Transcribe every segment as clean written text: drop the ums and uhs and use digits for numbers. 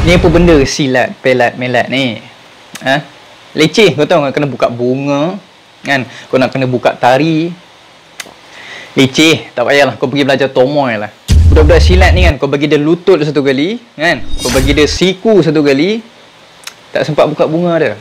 Ni apa benda silat, pelat, melat ni? Ha? Leceh kau tahu, kena buka bunga kan? Kau nak kena buka tari. Leceh, tak payahlah, kau pergi belajar tomoy lah. Budak-budak silat ni kan, kau bagi dia lutut satu kali kan? Kau bagi dia siku satu kali, tak sempat buka bunga dia.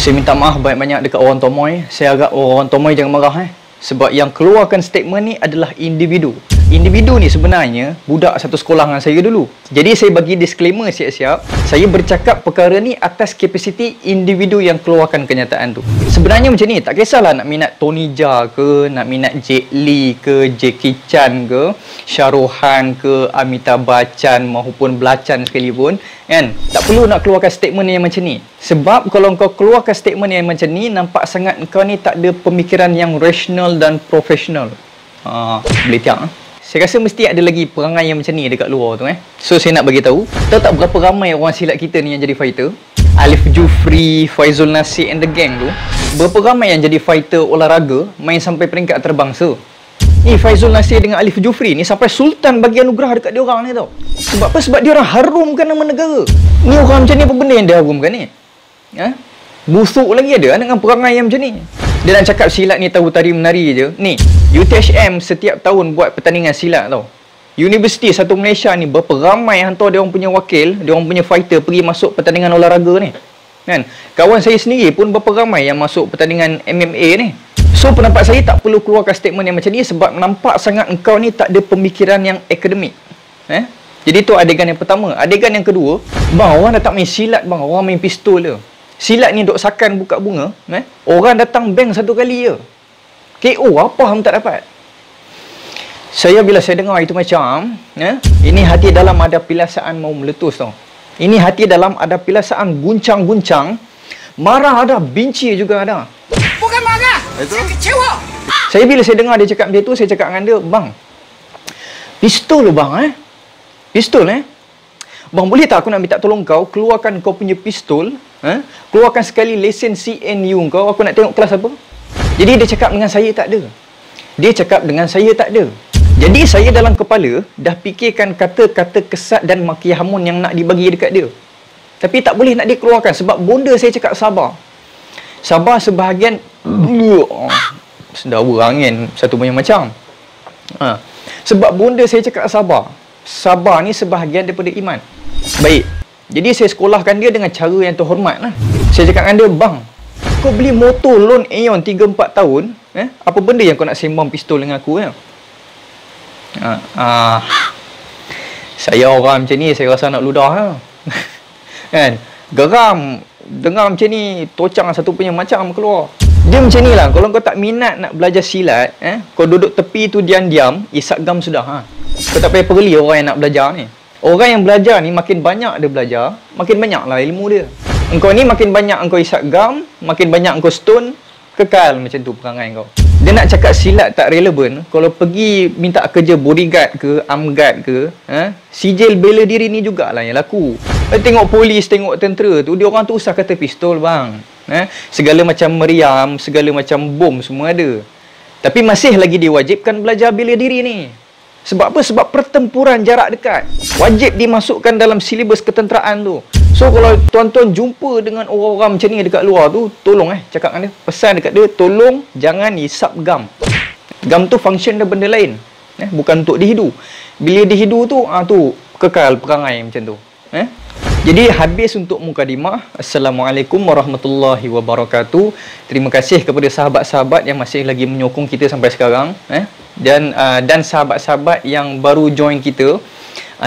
Saya minta maaf banyak-banyak dekat orang tomoy. Saya harap orang tomoy jangan marah sebab yang keluarkan statement ni adalah individu. Individu ni sebenarnya budak satu sekolah dengan saya dulu. Jadi saya bagi disclaimer siap-siap. Saya bercakap perkara ni atas kapasiti individu yang keluarkan kenyataan tu. Sebenarnya macam ni, tak kisahlah nak minat Tony Jaa ke, nak minat Jet Li ke, Jackie Chan ke, Shah Rukh Khan ke, Amitabh Bachchan maupun Belacan sekalipun, kan? Tak perlu nak keluarkan statement yang macam ni. Sebab kalau kau keluarkan statement yang macam ni, nampak sangat kau ni tak ada pemikiran yang rasional dan profesional. Boleh tiang. Saya rasa mesti ada lagi perangai yang macam ni dekat luar tu So saya nak bagi tahu, tahu tak berapa ramai orang silat kita ni yang jadi fighter? Alif Jufri, Faizul Nasir and the gang tu, berapa ramai yang jadi fighter olahraga main sampai peringkat terbangsa? Ni Faizul Nasir dengan Alif Jufri ni sampai sultan bagi anugerah dekat dia orang ni tau. Sebab apa? Sebab dia orang harumkan nama negara. Ni orang macam ni apa benda yang dia harumkan ni? Busuk lagi ada dengan perangai yang macam ni. Dia nak cakap silat ni tahu tari menari je. Ni, UTHM setiap tahun buat pertandingan silat tau. Universiti satu Malaysia ni berapa ramai hantar dia orang punya wakil, dia orang punya fighter pergi masuk pertandingan olahraga ni. Kan? Kawan saya sendiri pun berapa ramai yang masuk pertandingan MMA ni. So pendapat saya tak perlu keluarkan statement yang macam ni sebab nampak sangat engkau ni tak ada pemikiran yang akademik. Jadi tu adegan yang pertama. Adegan yang kedua, bang, orang dah tak main silat bang, orang main pistol je. Silat ni duk sakan buka bunga, orang datang bank satu kali je. KO apa hang tak dapat. Bila saya dengar itu macam, ini hati dalam ada pilasaan mau meletus tau. Ini hati dalam ada pilasaan guncang-guncang, marah ada, benci juga ada. Bukan marah, saya kecewa. Bila saya dengar dia cakap macam tu, saya cakap dengan dia, bang, pistol lo bang, pistol bang, boleh tak aku nak minta tolong kau keluarkan kau punya pistol, keluarkan sekali lesen CNU kau, aku nak tengok kelas apa. Jadi dia cakap dengan saya tak ada. Dia cakap dengan saya tak ada. Jadi saya dalam kepala dah fikirkan kata-kata kesat dan maki hamun yang nak dibagi dekat dia. Tapi tak boleh nak dikeluarkan sebab bonda saya cakap sabar. Sabar sebahagian sendawa angin satu punya macam. Sebab bonda saya cakap sabar. Sabar ni sebahagian daripada iman. Baik. Jadi saya sekolahkan dia dengan cara yang terhormat lah. Saya cakap dengan dia, bang, kau beli motor loan Aeon 3-4 tahun, apa benda yang kau nak sembang pistol dengan aku Saya orang macam ni, saya rasa nak ludah kan? Geram dengar macam ni, tocang satu punya macam keluar. Dia macam ni lah, kalau kau tak minat nak belajar silat, kau duduk tepi tu diam-diam, isap gam sudah. Kau tak payah perli orang yang nak belajar ni. Orang yang belajar ni makin banyak dia belajar, makin banyak lah ilmu dia. Engkau ni makin banyak engkau isap gam, makin banyak engkau stone, kekal macam tu perangai kau. Dia nak cakap silat tak relevan, kalau pergi minta kerja bodyguard ke, armed guard ke, sijil bela diri ni jugalah yang laku. Tengok polis, tengok tentera tu, dia orang tu usah kata pistol bang. Segala macam meriam, segala macam bom semua ada. Tapi masih lagi diwajibkan belajar bela diri ni. Sebab apa? Sebab pertempuran jarak dekat. Wajib dimasukkan dalam silibus ketenteraan tu. So kalau tuan-tuan jumpa dengan orang-orang macam ni dekat luar tu, tolong cakap dengan dia, pesan dekat dia, tolong jangan isap gam. Gam tu function dia benda lain. Bukan untuk dihidu. Bila dihidu tu, tu kekal perangai macam tu. Jadi habis untuk mukadimah. Assalamualaikum warahmatullahi wabarakatuh. Terima kasih kepada sahabat-sahabat yang masih lagi menyokong kita sampai sekarang, dan sahabat-sahabat yang baru join kita.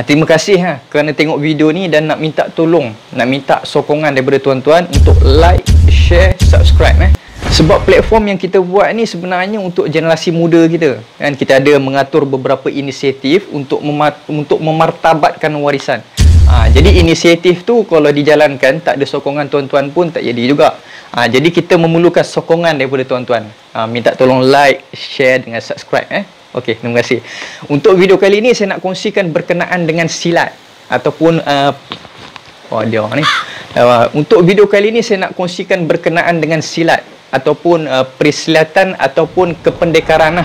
Terima kasih kerana tengok video ni dan nak minta tolong, nak minta sokongan daripada tuan-tuan untuk like, share, subscribe. Sebab platform yang kita buat ni sebenarnya untuk generasi muda kita. Kan kita ada mengatur beberapa inisiatif untuk memartabatkan warisan. Jadi inisiatif tu kalau dijalankan tak ada sokongan tuan-tuan pun tak jadi juga. Jadi kita memerlukan sokongan daripada tuan-tuan. Minta tolong like, share dengan subscribe. Okey, terima kasih. Untuk video kali ini saya nak kongsikan berkenaan dengan silat ataupun untuk video kali ini saya nak kongsikan berkenaan dengan silat ataupun persilatan ataupun kependekaran.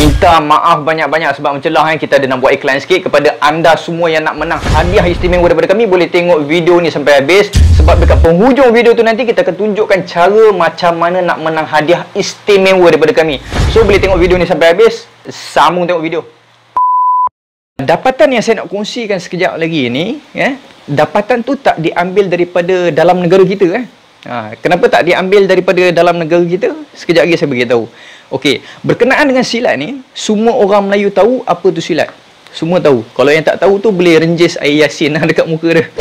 Minta maaf banyak-banyak sebab mencelah kita ada nak buat iklan sikit. Kepada anda semua yang nak menang hadiah istimewa daripada kami, boleh tengok video ni sampai habis. Sebab dekat penghujung video tu nanti kita akan tunjukkan cara macam mana nak menang hadiah istimewa daripada kami. So boleh tengok video ni sampai habis. Sambung tengok video. Dapatan yang saya nak kongsikan sekejap lagi ni, dapatan tu tak diambil daripada dalam negara kita. Kenapa tak diambil daripada dalam negara kita? Sekejap lagi saya beritahu. Okey, berkenaan dengan silat ni, semua orang Melayu tahu apa tu silat. Semua tahu. Kalau yang tak tahu tu boleh renjis air Yasin dekat muka dia.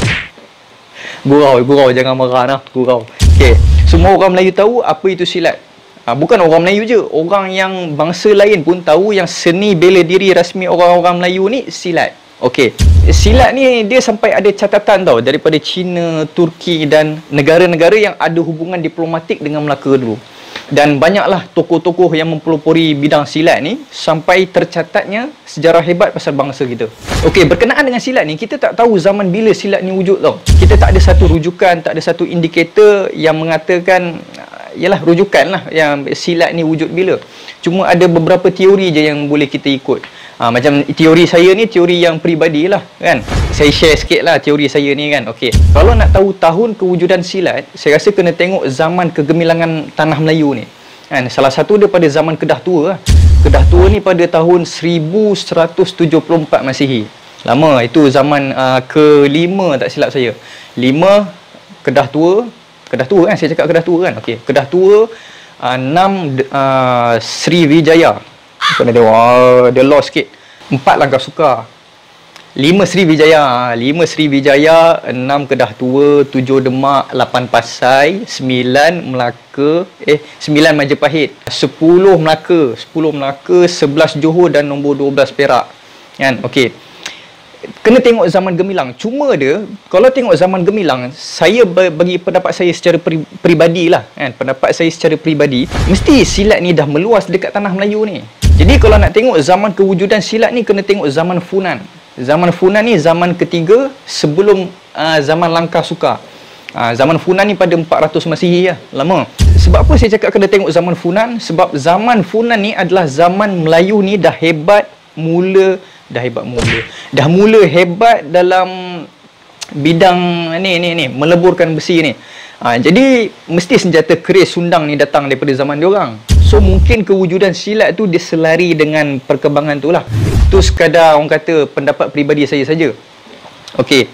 Gurau, jangan marah nah, gurau. Okey, semua orang Melayu tahu apa itu silat. Bukan orang Melayu je, orang yang bangsa lain pun tahu yang seni bela diri rasmi orang-orang Melayu ni silat. Okey, silat ni dia sampai ada catatan tau daripada China, Turki dan negara-negara yang ada hubungan diplomatik dengan Melaka dulu. Dan banyaklah tokoh-tokoh yang mempelopori bidang silat ni sampai tercatatnya sejarah hebat pasal bangsa kita. Okey, berkenaan dengan silat ni, kita tak tahu zaman bila silat ni wujud tau. Kita tak ada satu rujukan, tak ada satu indikator yang mengatakan ialah rujukan lah yang silat ni wujud bila. Cuma ada beberapa teori je yang boleh kita ikut. Macam teori saya ni, teori yang peribadi lah kan. Saya share sikit lah teori saya ni kan. Okey, kalau nak tahu tahun kewujudan silat, saya rasa kena tengok zaman kegemilangan tanah Melayu ni kan. Salah satu dia pada zaman Kedah Tua lah. Kedah Tua ni pada tahun 1174 Masihi. Lama, itu zaman kelima tak silap saya. 5 Kedah Tua kan, saya cakap Kedah Tua kan. Okey, Kedah Tua. 6 Sriwijaya. Kena tengok, dia lost sikit. 4 Langkah Sukar. 5 Sriwijaya, 6 Kedah Tua, 7 Demak, 8 Pasai, 9 Melaka, 9 Majapahit, 10 Melaka, 11 Johor dan nombor 12 Perak. Kan? Okey. Kena tengok zaman gemilang. Cuma dia, kalau tengok zaman gemilang, saya bagi pendapat saya secara peribadi lah kan, pendapat saya secara peribadi, mesti silat ni dah meluas dekat tanah Melayu ni. Jadi kalau nak tengok zaman kewujudan silat ni, kena tengok zaman Funan. Zaman Funan ni zaman ketiga sebelum zaman Langkah Sukar. Zaman Funan ni pada 400 Masihi lah. Lama. Sebab apa saya cakap kena tengok zaman Funan? Sebab zaman Funan ni adalah zaman Melayu ni dah mula hebat dalam bidang ni meleburkan besi ni. Jadi mesti senjata keris Sundang ni datang daripada zaman diorang. So mungkin kewujudan silat tu dia selari dengan perkembangan tu lah. Tu sekadar orang kata pendapat peribadi saya saja. Okey.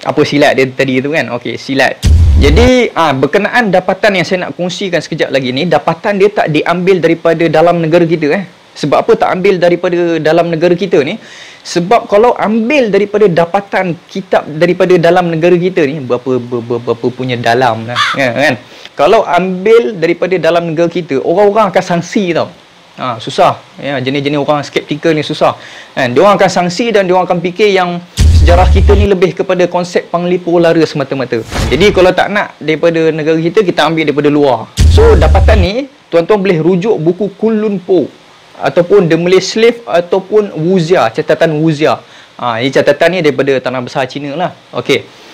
Apa silat dia tadi tu kan? Okey, silat. Jadi berkenaan dapatan yang saya nak kongsikan sekejap lagi ni, dapatan dia tak diambil daripada dalam negara kita Sebab apa tak ambil daripada dalam negara kita ni? Sebab kalau ambil daripada dapatan kitab daripada dalam negara kita ni, berapa punya dalam lah kan? Kalau ambil daripada dalam negara kita, orang-orang akan sangsi tau. Susah. Jenis-jenis orang skeptikal ni susah. Kan? Diorang akan sangsi dan diorang akan fikir yang sejarah kita ni lebih kepada konsep panglipa ulara semata-mata. Jadi kalau tak nak daripada negara kita, kita ambil daripada luar. So dapatan ni, tuan-tuan boleh rujuk buku Kunlun Po ataupun The Malay Slave ataupun Wuzia, catatan Wuzia. Ini catatan ni daripada tanah besar Cina lah. Okey.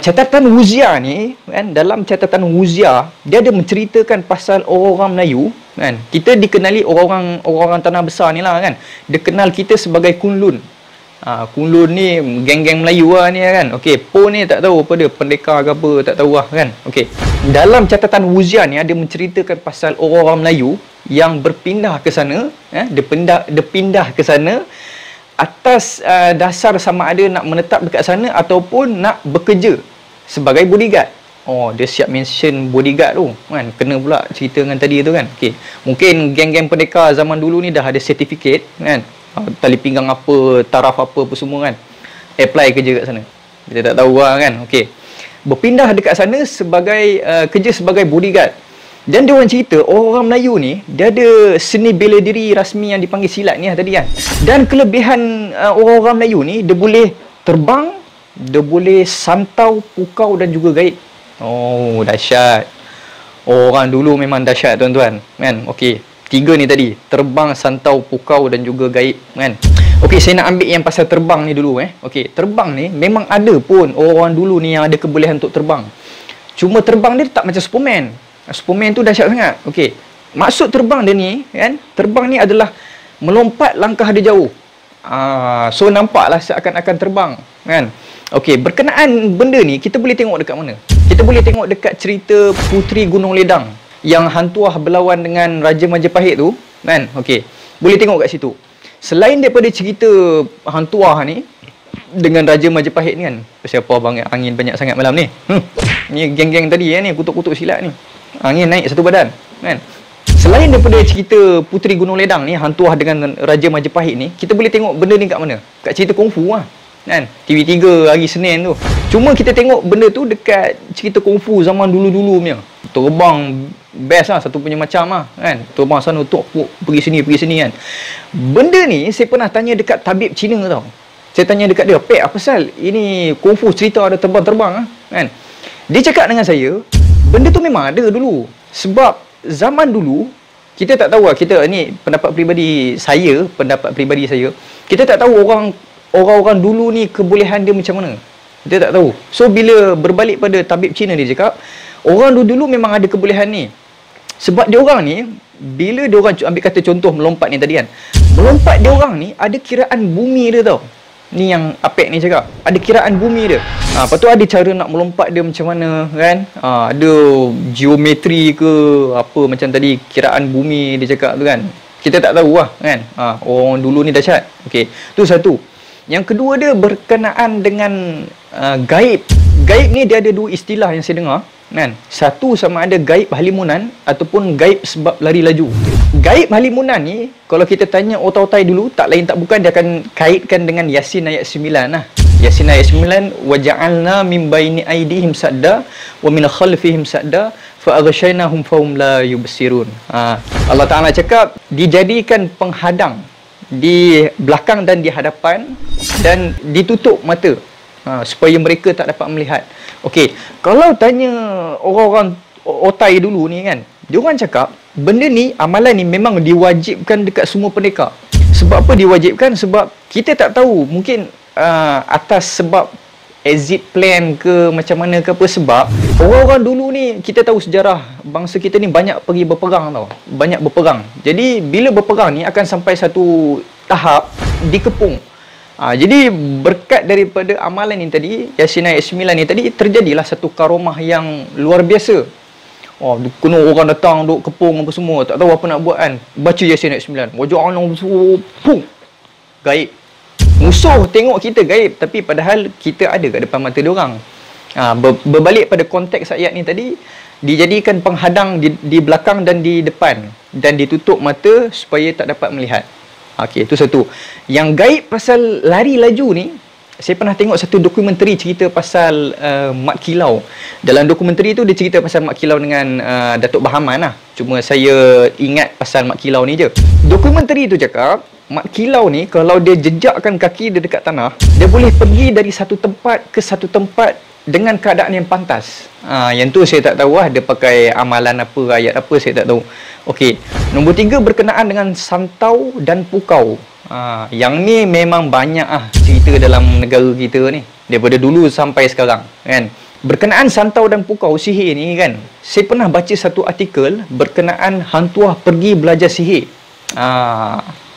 Catatan Wuzia ni kan, dalam catatan Wuzia dia ada menceritakan pasal orang-orang Melayu kan. Kita dikenali orang-orang tanah besar ni lah kan. Dia kenal kita sebagai Kunlun. Kunlun ni geng-geng Melayu lah ni kan. Okey, Po ni tak tahu apa dia, pendekar ke apa tak tahu lah kan. Okey. Dalam catatan Wuzia ni ada menceritakan pasal orang-orang Melayu yang berpindah ke sana, dia pindah ke sana atas dasar sama ada nak menetap dekat sana ataupun nak bekerja sebagai bodyguard. Dia siap mention bodyguard tu kan. Kena pula cerita dengan tadi tu kan. Okey. Mungkin geng-geng pendekar zaman dulu ni dah ada sertifikat kan. Tali pinggang apa, taraf apa semua kan. Apply kerja kat sana. Kita tak tahu lah kan. Okey. Berpindah dekat sana sebagai kerja sebagai bodyguard. Dan dia orang cerita orang Melayu ni dia ada seni bela diri rasmi yang dipanggil silat ni tadi kan. Dan kelebihan orang-orang Melayu ni, dia boleh terbang, dia boleh santau, pukau dan juga gaib. Dahsyat. Orang dulu memang dahsyat tuan-tuan kan. Okey, 3 ni tadi, terbang, santau, pukau dan juga gaib kan. Okey, saya nak ambil yang pasal terbang ni dulu Okey, terbang ni memang ada pun orang dulu ni yang ada kebolehan untuk terbang. Cuma terbang dia tak macam Superman. Superman tu dahsyat sangat. Okey. Maksud terbang dia ni kan, terbang ni adalah melompat langkah dia jauh. So nampaklah seakan-akan terbang kan. Okey, berkenaan benda ni kita boleh tengok dekat mana? Kita boleh tengok dekat cerita Puteri Gunung Ledang yang hantuah berlawan dengan Raja Majapahit tu kan. Okey, boleh tengok kat situ. Selain daripada cerita hantuah ni dengan Raja Majapahit ni kan, siapa abang angin banyak sangat malam ni? Ni geng-geng tadi ni kutuk-kutuk silat ni. Angin naik satu badan kan. Selain daripada cerita Puteri Gunung Ledang ni, hantuah dengan Raja Majapahit ni, kita boleh tengok benda ni kat mana? Kat cerita kungfu lah kan, TV3 hari Senin tu. Cuma kita tengok benda tu dekat cerita kungfu zaman dulu-dulu punya. Terbang best lah, satu punya macam lah kan. Terbang sana tu pergi sini kan. Benda ni saya pernah tanya dekat tabib Cina tau. Saya tanya dekat dia, "Pek, apa pasal ini kungfu cerita ada terbang-terbang lah kan?" Dia cakap dengan saya, benda tu memang ada dulu. Sebab zaman dulu kita tak tahu lah, kita ni pendapat peribadi saya, kita tak tahu orang-orang dulu ni kebolehan dia macam mana. Kita tak tahu. So bila berbalik pada tabib Cina, dia cakap orang dulu memang ada kebolehan ni. Sebab dia orang ni, bila dia orang ambil kata contoh melompat ni tadi kan, melompat dia orang ni ada kiraan bumi dia tau. Ni yang Apek ni cakap, ada kiraan bumi dia. Lepas tu ada cara nak melompat dia macam mana kan. Ada geometri ke apa macam tadi, kiraan bumi dia cakap tu kan. Kita tak tahu lah kan. Orang dulu ni dahsyat. Okey, tu satu. Yang kedua dia berkenaan dengan gaib. Gaib ni dia ada dua istilah yang saya dengar kan. Satu sama ada gaib halimunan ataupun gaib sebab lari laju. Gaib halimunan ni kalau kita tanya otai-otai dulu, tak lain tak bukan dia akan kaitkan dengan Yasin ayat 9 lah. Yasin ayat 9, wa ja'alna min baini aydihim sadda wa min khalfihim sadda fa aghshaynahum fahum la yubsirun. Allah Taala cakap dijadikan penghadang di belakang dan di hadapan dan ditutup mata supaya mereka tak dapat melihat. Okey, kalau tanya orang-orang otai dulu ni kan, dia orang cakap benda ni, amalan ni memang diwajibkan dekat semua pendekar. Sebab apa diwajibkan? Sebab kita tak tahu, mungkin atas sebab exit plan ke macam mana ke apa sebab, orang-orang dulu ni kita tahu sejarah bangsa kita ni banyak pergi berperang tau. Banyak berperang. Jadi bila berperang ni akan sampai satu tahap dikepung. Jadi berkat daripada amalan ni tadi, Yasin ayat 9 ni tadi, terjadilah satu karomah yang luar biasa. Kena orang datang duk kepung apa semua, tak tahu apa nak buat kan. Baca Yasin ayat 9. Wajah Allah pung. Gaib. Musuh tengok kita gaib, tapi padahal kita ada kat depan mata dia orang. Berbalik pada konteks ayat ni tadi, dijadikan penghadang di belakang dan di depan dan ditutup mata supaya tak dapat melihat. Okey, itu satu. Yang gaib pasal lari laju ni, saya pernah tengok satu dokumentari cerita pasal Mat Kilau. Dalam dokumentari tu dia cerita pasal Mat Kilau dengan Datuk Bahaman lah. Cuma saya ingat pasal Mat Kilau ni je. Dokumentari tu cakap Mat Kilau ni kalau dia jejakkan kaki dia dekat tanah, dia boleh pergi dari satu tempat ke satu tempat dengan keadaan yang pantas. Yang tu saya tak tahu lah, dia pakai amalan apa, ayat apa, saya tak tahu. Okey, nombor 3 berkenaan dengan santau dan pukau. Yang ni memang banyak cerita dalam negara kita ni daripada dulu sampai sekarang kan. Berkenaan santau dan pukau, sihir ni kan, saya pernah baca satu artikel berkenaan hantuah pergi belajar sihir.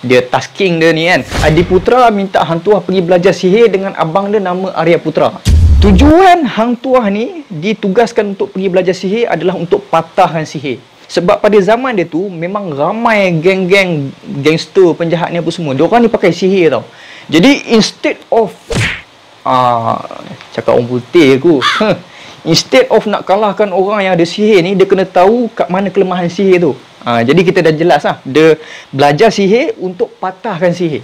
Dia tasking dia ni kan, Adiputra minta hantuah pergi belajar sihir dengan abang dia nama Arya Putra. Tujuan hantuah ni ditugaskan untuk pergi belajar sihir adalah untuk patahkan sihir. Sebab pada zaman dia tu memang ramai geng-geng gangster penjahat ni apa semua. Diorang ni pakai sihir tau. Jadi instead of cakap orang putih aku instead of nak kalahkan orang yang ada sihir ni, dia kena tahu kat mana kelemahan sihir tu. Jadi kita dah jelas lah, dia belajar sihir untuk patahkan sihir.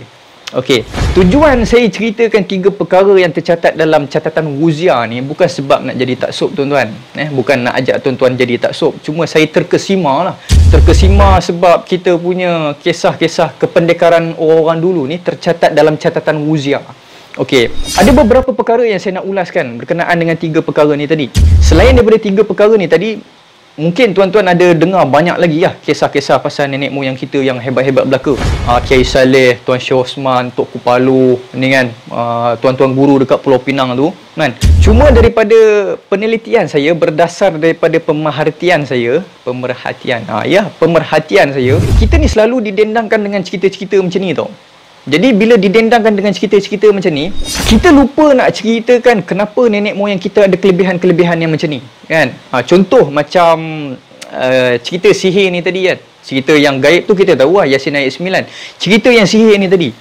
Okey, tujuan saya ceritakan 3 perkara yang tercatat dalam catatan Wuzia ni bukan sebab nak jadi taksub tuan-tuan. Bukan nak ajak tuan-tuan jadi taksub. Cuma saya terkesima lah. Terkesima sebab kita punya kisah-kisah kependekaran orang-orang dulu ni tercatat dalam catatan Wuzia. Okey, ada beberapa perkara yang saya nak ulaskan berkenaan dengan 3 perkara ni tadi. Selain daripada 3 perkara ni tadi, Mungkin tuan-tuan ada dengar banyak lagi lah kisah-kisah pasal nenek moyang kita yang hebat-hebat belaka. Kiai Saleh, Tuan Syekh Osman, Tok Kupalu ni kan, tuan-tuan guru dekat Pulau Pinang tu kan. Cuma daripada penelitian saya, berdasar daripada pemerhatian saya, pemerhatian saya, kita ni selalu didendangkan dengan cerita-cerita macam ni tau. Jadi bila didendangkan dengan cerita-cerita macam ni, kita lupa nak ceritakan kenapa nenek moyang kita ada kelebihan-kelebihan yang macam ni kan. Contoh macam cerita sihir ni tadi kan. Cerita yang gaib tu kita tahu lah, Yasin ayat 9. Cerita yang sihir ni tadi,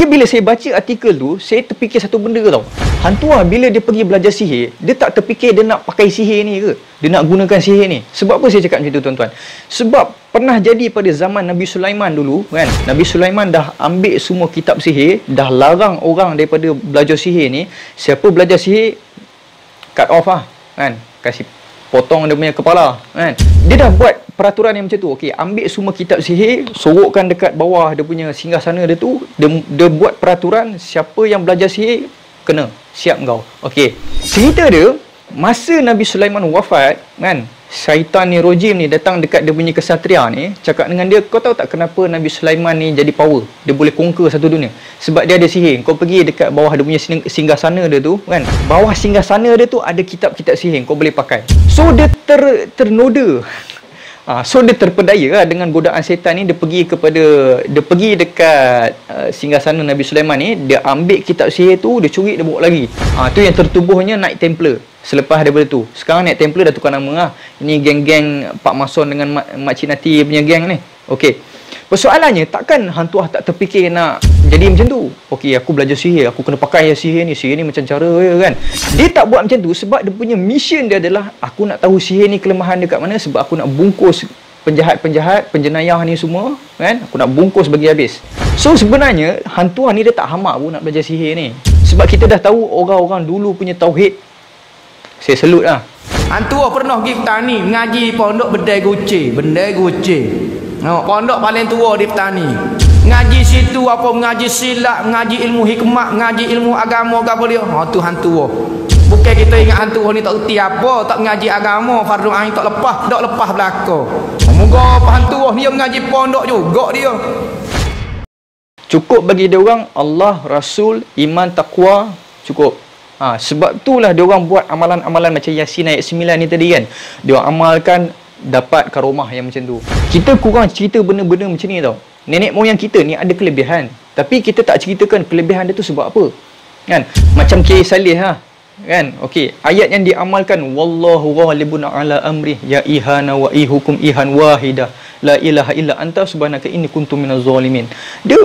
bila saya baca artikel tu, saya terfikir satu benda tau. Hantu lah bila dia pergi belajar sihir, dia tak terfikir dia nak pakai sihir ni ke, dia nak gunakan sihir ni. Sebab apa saya cakap macam tu tuan-tuan? Sebab pernah jadi pada zaman Nabi Sulaiman dulu kan. Nabi Sulaiman dah ambil semua kitab sihir, dah larang orang daripada belajar sihir ni. Siapa belajar sihir, cut off lah kan, kasih potong dia punya kepala kan. Dia dah buat peraturan yang macam tu. Okey, ambil semua kitab sihir, sorokkan dekat bawah dia punya singgahsana dia tu. Dia buat peraturan, siapa yang belajar sihir kena siap kau. Okey, cerita dia masa Nabi Sulaiman wafat kan, syaitan ni, rojim ni datang dekat dia punya kesatria ni, cakap dengan dia, kau tahu tak kenapa Nabi Sulaiman ni jadi power, dia boleh conquer satu dunia? Sebab dia ada sihir. Kau pergi dekat bawah dia punya singgahsana dia tu kan, bawah singgahsana dia tu ada kitab-kitab sihir, kau boleh pakai. So dia ternoda. So dia terpedaya lah dengan godaan setan ni. Dia pergi dekat singgahsana Nabi Sulaiman ni, dia ambil kitab sihir tu, dia curi, dia bawa lagi. Tu yang tertubuhnya Knight Templar. Selepas daripada tu, sekarang Knight Templar dah tukar nama lah. Ini geng-geng Pak Mason dengan Mak Cik Nati punya geng ni. Okey, persoalannya takkan hantu tak terfikir nak jadi macam tu. Okey, aku belajar sihir, aku kena pakai sihir ni macam cara kan. Dia tak buat macam tu sebab dia punya mission dia adalah, aku nak tahu sihir ni kelemahan dia kat mana, sebab aku nak bungkus penjahat-penjahat, penjenayah ni semua kan, aku nak bungkus bagi habis. So sebenarnya hantu ni dia tak hamak pun nak belajar sihir ni, sebab kita dah tahu orang-orang dulu punya tauhid. Saya selut lah. Hantu pernah pergi petani, ngaji pondok Bendai Guci. Pondok paling tua di petani. Ngaji situ apa, ngaji silat, ngaji ilmu hikmat, ngaji ilmu agama ke apa dia. Tu hantu. Bukan kita ingat hantu ni tak erti apa, tak ngaji agama, fardu ain tak lepas belaka. Moga hantu ni mengaji pondok juga dia. Cukup bagi dia orang Allah, Rasul, iman, takwa, cukup. Sebab itulah dia orang buat amalan-amalan macam Yasin ayat 9 ni tadi kan. Dia amalkan, dapat karomah yang macam tu. Kita kurang cerita benda-benda macam ni tau. Nenek moyang kita ni ada kelebihan, tapi kita tak ceritakan kelebihan dia tu sebab apa kan. Macam Kiai Saleh kan. Okey, ayat yang diamalkan, wallahu ghalibun ala amri ya ihana wa ihukum ihan wahidah la ilaha illa anta subhanaka inni kuntu minaz zalimin. Dia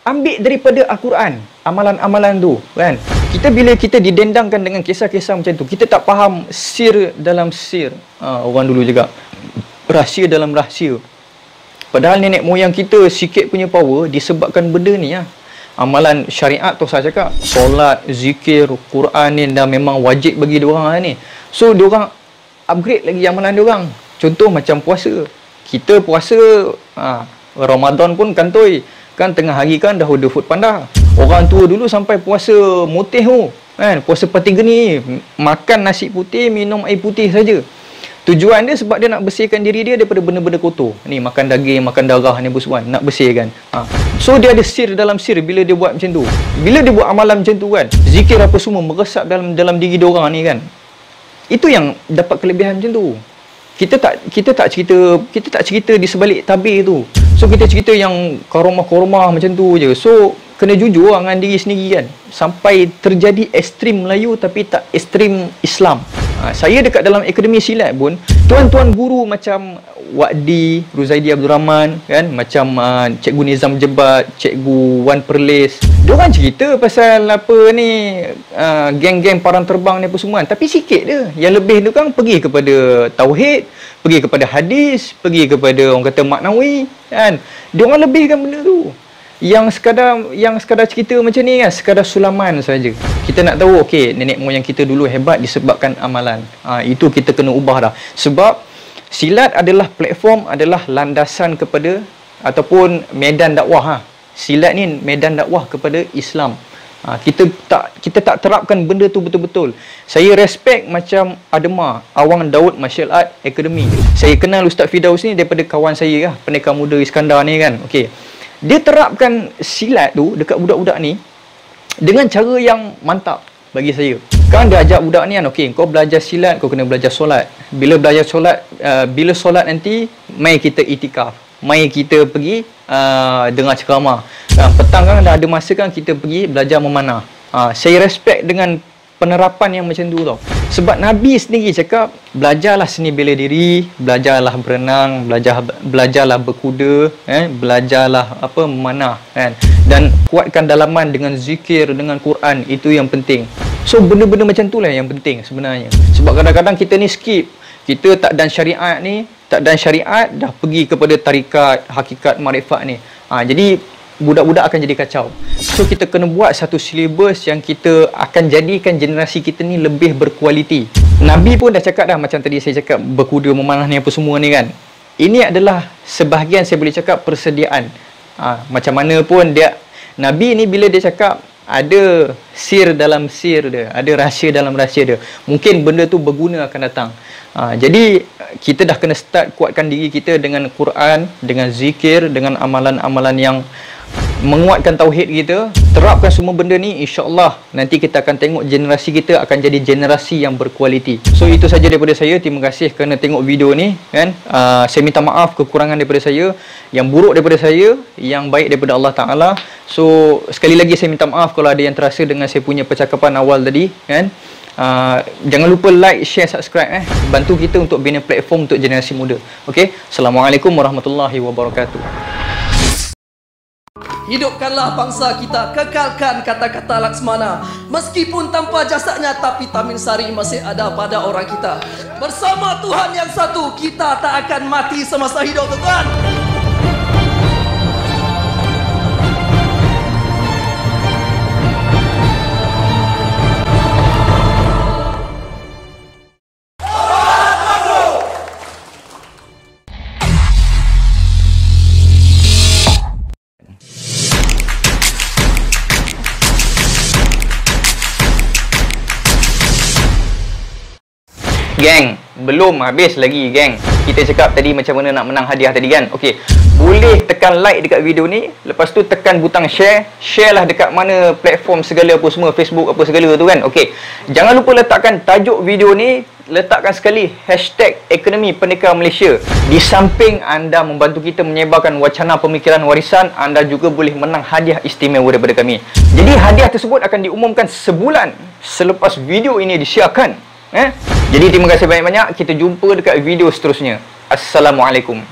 ambil daripada Al-Quran amalan-amalan tu kan. Bila kita didendangkan dengan kisah-kisah macam tu, kita tak faham sir dalam sir. Orang dulu juga rahsia dalam rahsia. Padahal nenek moyang kita sikit punya power disebabkan benda ni amalan syariat tu saya cakap, solat, zikir, Quran ni dah memang wajib bagi diorang ni. So diorang upgrade lagi amalan diorang. Contoh macam puasa. Kita puasa Ramadan pun kantoi kan, tengah hari kan dah order food panda. Orang tua dulu sampai puasa mutih kan, puasa pati geni, makan nasi putih, minum air putih saja. Tujuan dia sebab dia nak bersihkan diri dia daripada benda-benda kotor. Ni makan daging, makan darah ni bersuan, nak bersihkan. So dia ada sir dalam sir bila dia buat macam tu. Bila dia buat amalan macam tu kan, zikir apa semua meresap dalam diri dia orang ni kan. Itu yang dapat kelebihan macam tu. Kita tak cerita di sebalik tabir tu. So kita cerita yang karomah-karomah macam tu je. So kena jujur dengan diri sendiri kan. Sampai terjadi ekstrim Melayu tapi tak ekstrim Islam. Saya dekat dalam akademi silat pun, tuan-tuan guru macam Wadi, Ruzaidi Abdul Rahman kan, macam Cikgu Nizam Jebat, Cikgu Wan Perlis, diorang cerita pasal apa ni, geng-geng parang terbang ni apa semua. Tapi sikit dia. Yang lebih tu kan pergi kepada tauhid, pergi kepada hadis, pergi kepada orang kata maknawi kan. Diorang lebihkan benda tu. Yang sekadar cerita macam ni kan, sekadar sulaman saja. Kita nak tahu okey, nenek moyang kita dulu hebat disebabkan amalan. Itu kita kena ubah dah. Sebab silat adalah platform, adalah landasan kepada ataupun medan dakwah. Silat ni medan dakwah kepada Islam. Kita tak terapkan benda tu betul-betul. Saya respect macam Adema, Awang Daud Martial Art Academy. Saya kenal Ustaz Firdaus ni daripada kawan saya lah, Pendekar Muda Iskandar ni kan. Okey. Dia terapkan silat tu dekat budak-budak ni dengan cara yang mantap bagi saya. Kan dia ajak budak ni kan, okey, kau belajar silat, kau kena belajar solat. Bila belajar solat, bila solat nanti, mai kita itikaf. Mai kita pergi dengar ceramah. Petang kan dah ada masa kan kita pergi belajar memanah. Saya respect dengan penerapan yang macam tu tau. Sebab Nabi sendiri cakap, belajarlah seni bela diri, belajarlah berenang, belajarlah berkuda, belajarlah memanah kan. Dan kuatkan dalaman dengan zikir, dengan Quran, itu yang penting. So benda-benda macam tu lah yang penting sebenarnya. Sebab kadang-kadang kita ni skip. Kita tak dan syariat ni, tak dan syariat dah pergi kepada tarikat, hakikat, makrifat ni. Jadi budak-budak akan jadi kacau. So kita kena buat satu silibus yang kita akan jadikan generasi kita ni lebih berkualiti. Nabi pun dah cakap dah, macam tadi saya cakap berkuda, memanah ni apa semua ni kan. Ini adalah sebahagian saya boleh cakap persediaan. Macam mana pun dia, Nabi ni bila dia cakap ada sir dalam sir dia, ada rahsia dalam rahsia dia, mungkin benda tu berguna akan datang. Jadi kita dah kena start kuatkan diri kita dengan Quran, dengan zikir, dengan amalan-amalan yang menguatkan tauhid kita. Terapkan semua benda ni, insya-Allah nanti kita akan tengok generasi kita akan jadi generasi yang berkualiti. So itu saja daripada saya. Terima kasih kerana tengok video ni kan. Saya minta maaf kekurangan daripada saya, yang buruk daripada saya, yang baik daripada Allah Taala. So sekali lagi saya minta maaf kalau ada yang terasa dengan saya punya percakapan awal tadi kan. Jangan lupa like, share, subscribe bantu kita untuk bina platform untuk generasi muda. Okey, Assalamualaikum warahmatullahi wabarakatuh. Hidupkanlah bangsa kita, kekalkan kata-kata Laksmana. Meskipun tanpa jasadnya, tapi Tamin Sari masih ada pada orang kita. Bersama Tuhan yang satu, kita tak akan mati semasa hidup, tuan. Geng, belum habis lagi geng. Kita cakap tadi macam mana nak menang hadiah tadi kan. Okey, boleh tekan like dekat video ni, lepas tu tekan butang share. Share lah dekat mana platform segala apa semua, Facebook apa segala tu kan. Okey, jangan lupa letakkan tajuk video ni, letakkan sekali #Ekonomi Pendekar Malaysia. Di samping anda membantu kita menyebarkan wacana pemikiran warisan, anda juga boleh menang hadiah istimewa daripada kami. Jadi hadiah tersebut akan diumumkan sebulan selepas video ini disiarkan. Jadi terima kasih banyak-banyak. Kita jumpa dekat video seterusnya. Assalamualaikum.